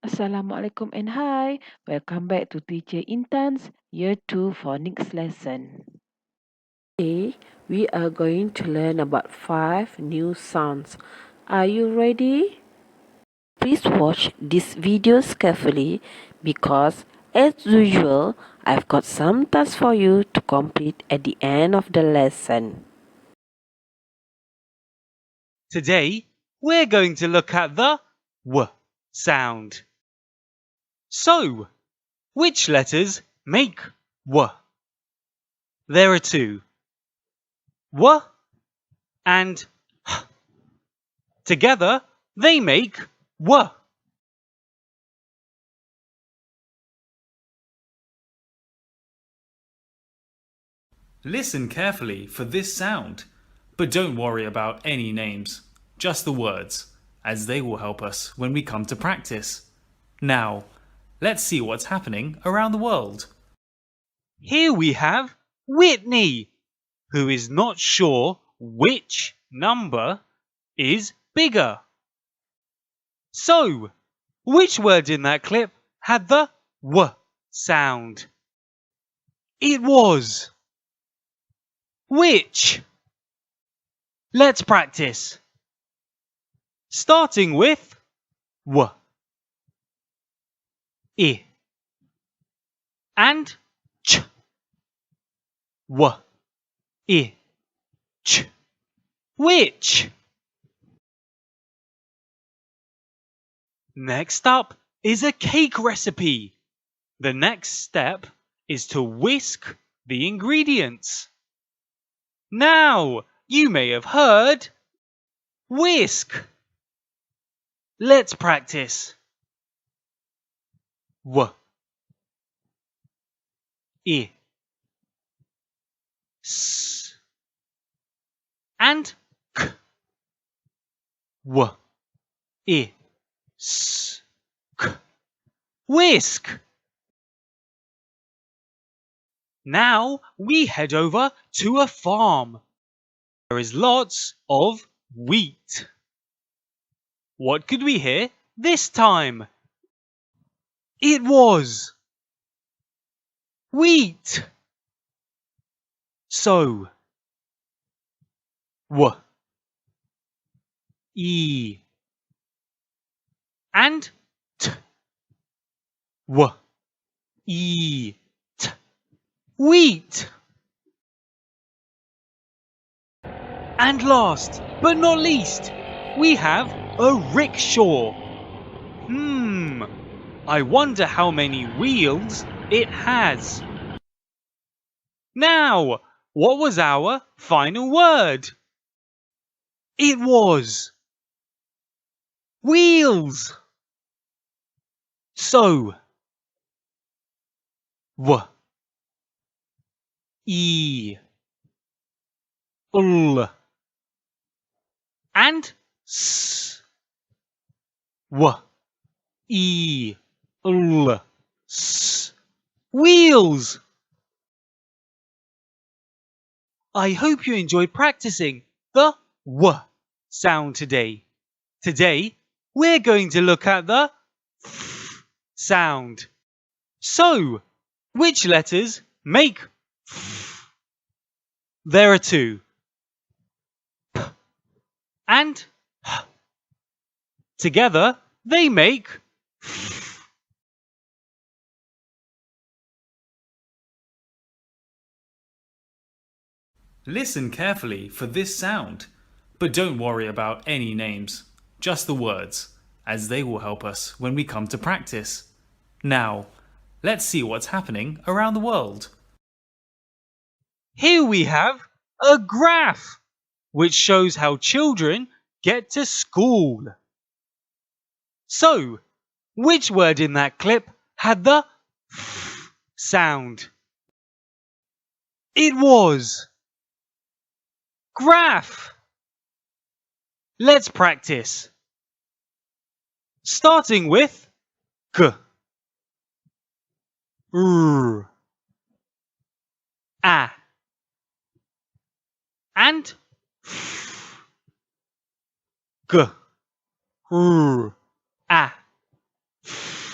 Assalamualaikum and hi. Welcome back to Teacher Intan's Year 2 Phonics lesson. Today, we are going to learn about 5 new sounds. Are you ready? Please watch these videos carefully because, as usual, I've got some tasks for you to complete at the end of the lesson. Today, we're going to look at the W sound. So, which letters make W? There are two, W and H. Together, they make W. Listen carefully for this sound, but don't worry about any names, just the words, as they will help us when we come to practice. Now, let's see what's happening around the world. Here we have Whitney, who is not sure which number is bigger. So, which word in that clip had the W sound? It was which? Let's practice. Starting with W, I, and Ch. W, I, Ch. Which? Next up is a cake recipe. The next step is to whisk the ingredients. Now, you may have heard whisk. Let's practice. W, I, S, and K. W, I, S, K. Whisk. Now we head over to a farm. There is lots of wheat. What could we hear this time? It was wheat. So, W, E, and T. W, E, T. Wheat. And last but not least, we have a rickshaw. I wonder how many wheels it has. Now, what was our final word? It was wheels. So, W, E, L, and S. W, E, L, S. Wheels. I hope you enjoyed practicing the W sound today. Today, we're going to look at the F sound. So, which letters make F? There are two, P and H. Together, they make F. Listen carefully for this sound, but don't worry about any names, just the words, as they will help us when we come to practice. Now, let's see what's happening around the world. Here we have a graph, which shows how children get to school. So, which word in that clip had the F sound? It was graph. Let's practice. Starting with G, R, A, and F. G, R, A, F.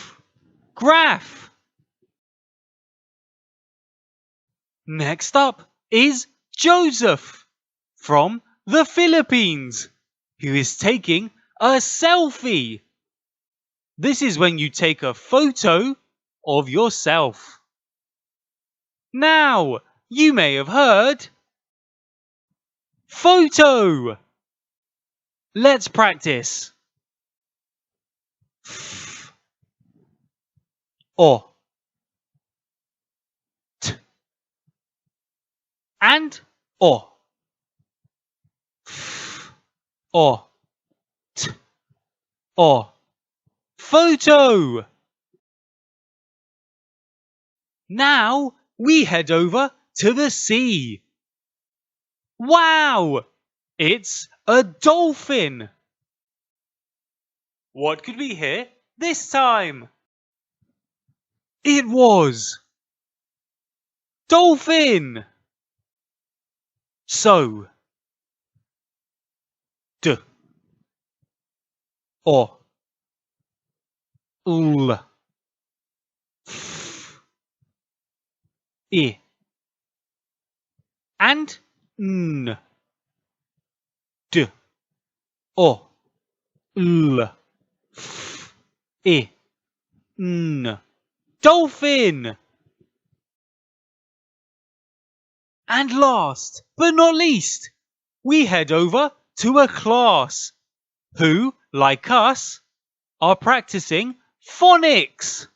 graph. Next up is Joseph from the Philippines, who is taking a selfie. This is when you take a photo of yourself. Now, you may have heard photo. Let's practice. O, t, and o. O, t, o. Photo. Now we head over to the sea. Wow! It's a dolphin. What could we hear this time? It was dolphin. So, d, o, l, f, I, and n, d, o, l, f, I, n. Dolphin. And last but not least, we head over to a class who, like us, are practicing phonics.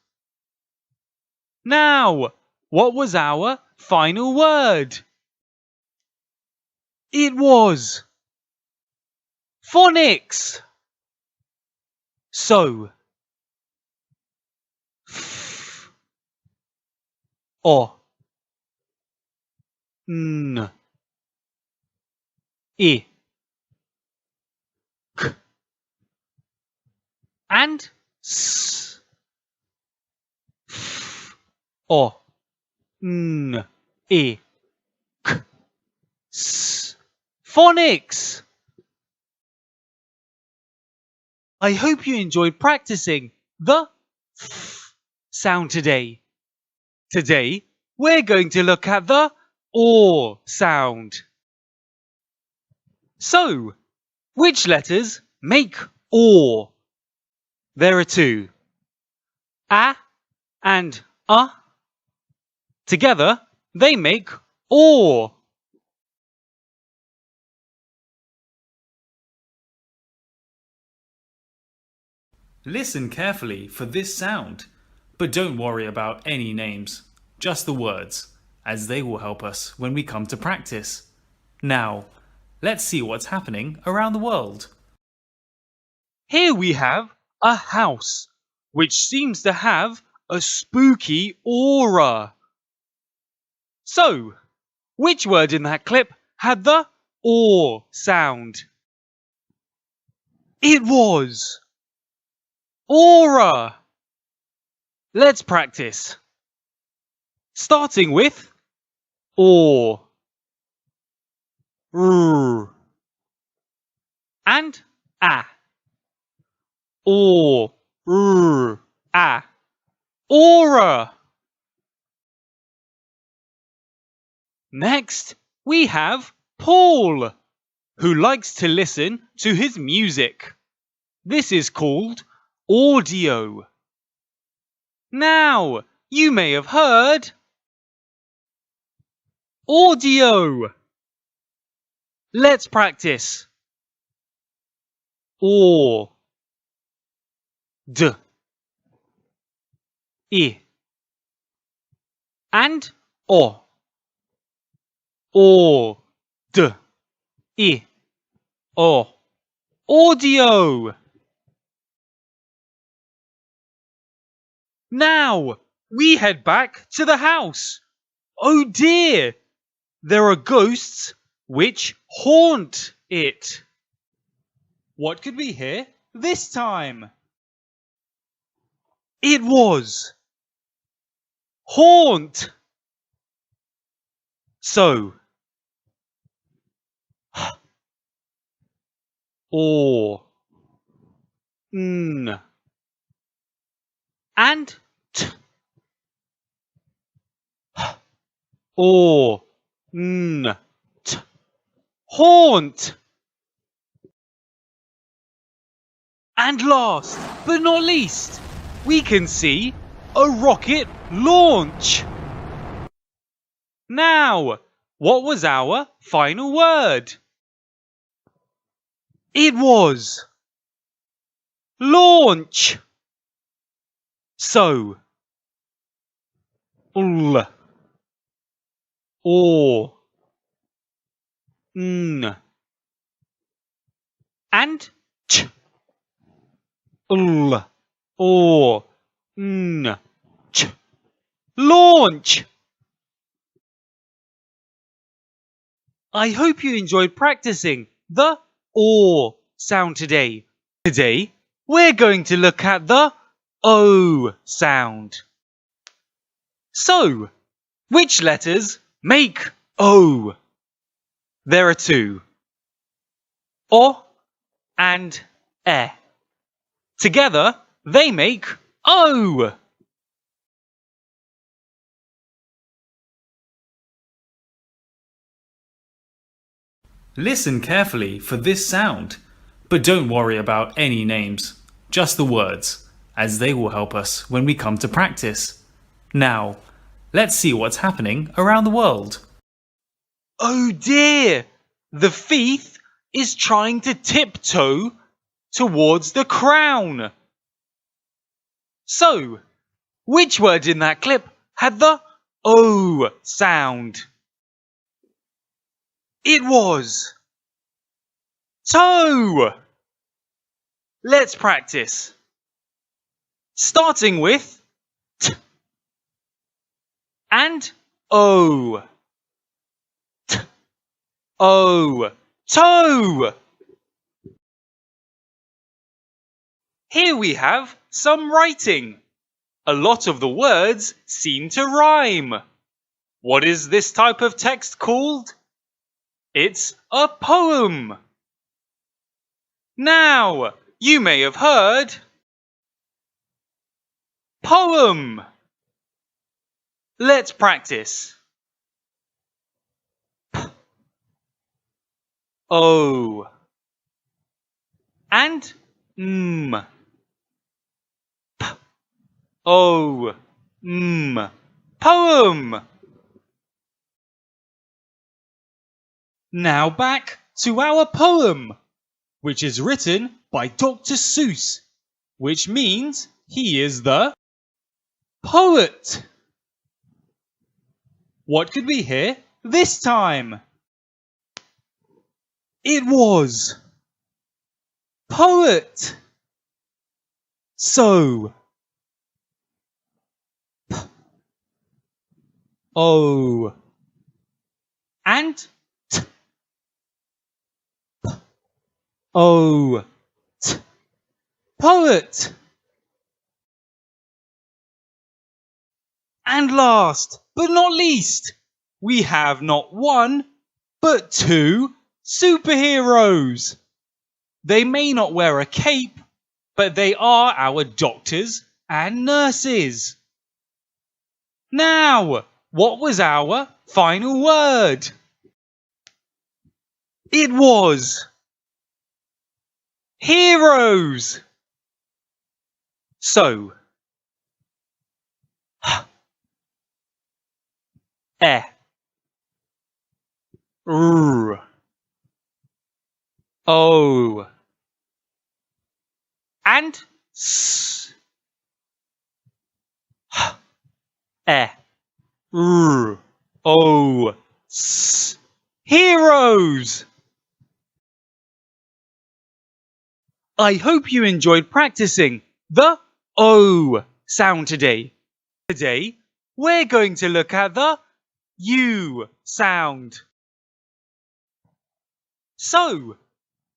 Now, what was our final word? It was phonics. So, f, o, n, I, k, and s, f, o, n, I, k, s. Phonics. I hope you enjoyed practicing the f sound today. Today, we're going to look at the or sound. So, which letters make or? There are two. A and together, they make or. Listen carefully for this sound, but don't worry about any names, just the words, as they will help us when we come to practice. Now, let's see what's happening around the world. Here we have a house, which seems to have a spooky aura. So, which word in that clip had the or sound? It was aura. Let's practice. Starting with or, r, and a. Or, r, a. Aura. Next, we have Paul, who likes to listen to his music. This is called audio. Now, you may have heard audio. Let's practice. Or, d, I, and o. Or, d, I, o. Audio. Now, we head back to the house. Oh dear, there are ghosts which haunt it. What could we hear this time? It was haunt. So, or, n, and or, n, t, haunt. And last but not least, we can see a rocket launch. Now, what was our final word? It was launch. So, l, or, n, and ch, l, or, n, ch, launch. I hope you enjoyed practicing the or sound today. Today, we're going to look at the O sound. So, which letters make O? There are two. O and E. Together, they make O. Listen carefully for this sound, but don't worry about any names, just the words, as they will help us when we come to practice. Now, let's see what's happening around the world. Oh dear! The thief is trying to tiptoe towards the crown. So, which word in that clip had the O sound? It was toe. Let's practice. Starting with t and O. T, O, toe. Here we have some writing. A lot of the words seem to rhyme. What is this type of text called? It's a poem. Now, you may have heard poem. Let's practice. P, O, and m. P, O, m. Poem. Now back to our poem, which is written by Dr. Seuss, which means he is the poet. What could we hear this time? It was poet. So, p, o, and t, p, o, t, poet. And last but not least, we have not one, but two superheroes. They may not wear a cape, but they are our doctors and nurses. Now, what was our final word? It was heroes. So, E, R, O, and S. E, R, O, S. Heroes! I hope you enjoyed practicing the O sound today. Today, we're going to look at the U sound. So,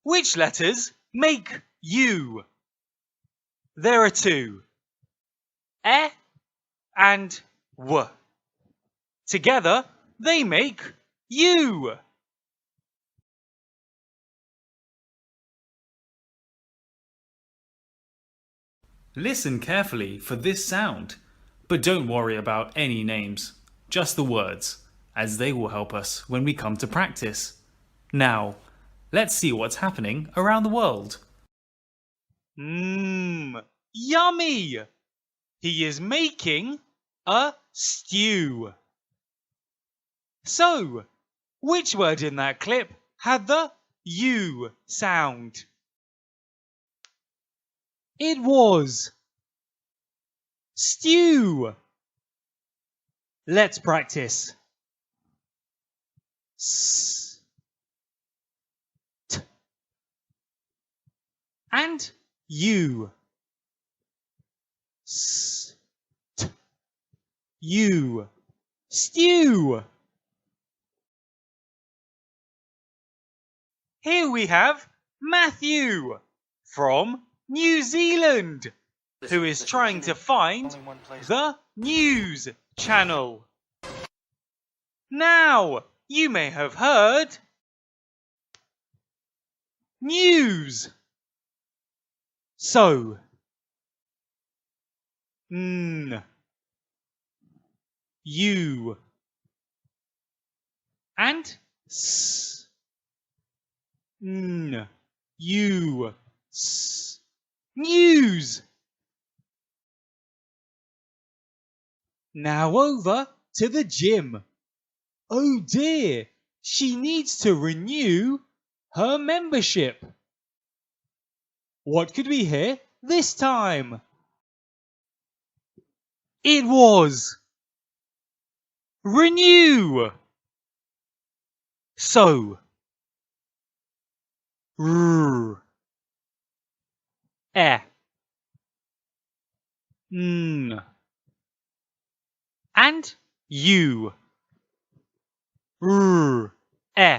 which letters make U? There are two. E and W. Together, they make U. Listen carefully for this sound, but don't worry about any names, just the words, as they will help us when we come to practice. Now, let's see what's happening around the world. Yummy! He is making a stew. So, which word in that clip had the U sound? It was stew. Let's practice. S, t, and U. S, t, U. Stew. Here we have Matthew from New Zealand, who is trying to find the news channel. Now, you may have heard news. So, N, U, and S, N, U, S, news. Now over to the gym. Oh dear, she needs to renew her membership. What could we hear this time? It was renew. So, R, E, N, and U. R, E,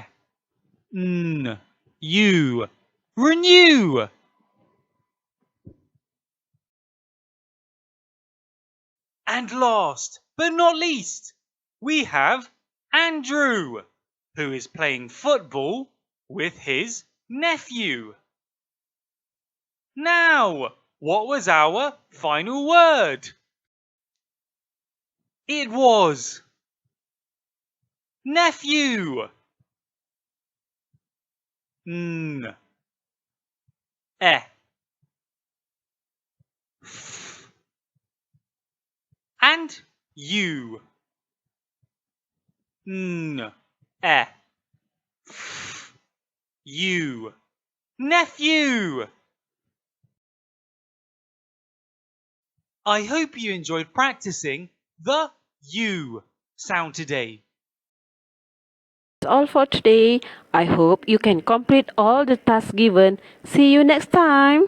N, U. Renew. And last but not least, we have Andrew, who is playing football with his nephew. Now, what was our final word? It was nephew. N, E, F, and U. N, E, F, U. Nephew. I hope you enjoyed practicing the U sound today. That's all for today. I hope you can complete all the tasks given. See you next time.